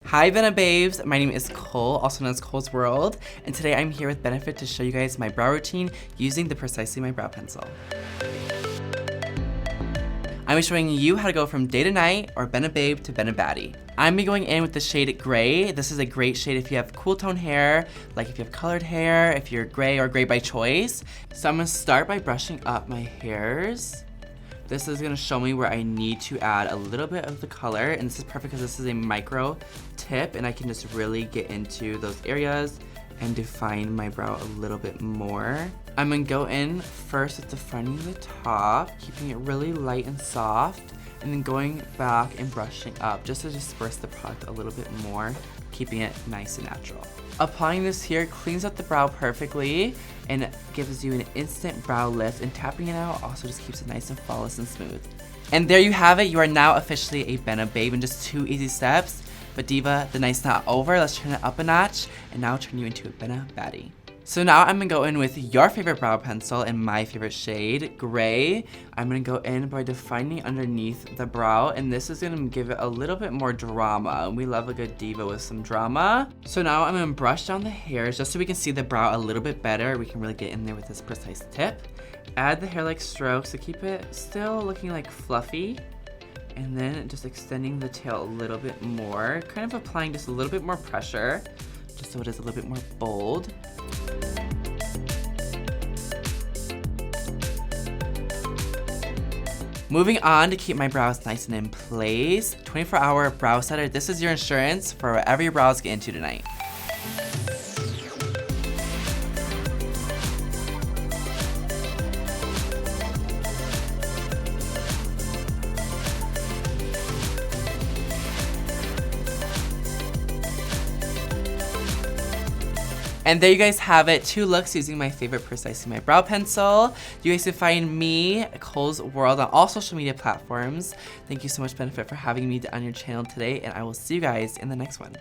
Hi Benebabes, my name is Cole, also known as Cole's World, and today I'm here with Benefit to show you guys my brow routine using the Precisely My Brow Pencil. I'm be showing you how to go from day to night or Benebabe to Benebaddie. I'm be going in with the shade gray. This is a great shade if you have cool tone hair, like if you have colored hair, if you're gray or gray by choice. So I'm gonna start by brushing up my hairs. This is gonna show me where I need to add a little bit of the color, and this is perfect because this is a micro tip and I can just really get into those areas and define my brow a little bit more. I'm gonna go in first with defining the top, keeping it really light and soft, and then going back and brushing up just to disperse the product a little bit more, keeping it nice and natural. Applying this here cleans up the brow perfectly and gives you an instant brow lift, and tapping it out also just keeps it nice and flawless and smooth. And there you have it, you are now officially a Benebabe in just 2 easy steps. But Diva, the night's not over, let's turn it up a notch and now turn you into a Benebaddie. So now I'm gonna go in with your favorite brow pencil in my favorite shade, gray. I'm gonna go in by defining underneath the brow, and this is gonna give it a little bit more drama. We love a good diva with some drama. So now I'm gonna brush down the hairs just so we can see the brow a little bit better. We can really get in there with this precise tip. Add the hair-like strokes to keep it still looking like fluffy. And then just extending the tail a little bit more, kind of applying just a little bit more pressure, just so it is a little bit more bold. Moving on to keep my brows nice and in place, 24-hour brow setter. This is your insurance for whatever your brows get into tonight. And there you guys have it, 2 looks using my favorite Precisely My Brow Pencil. You guys can find me, Cole's World, on all social media platforms. Thank you so much, Benefit, for having me on your channel today, and I will see you guys in the next one.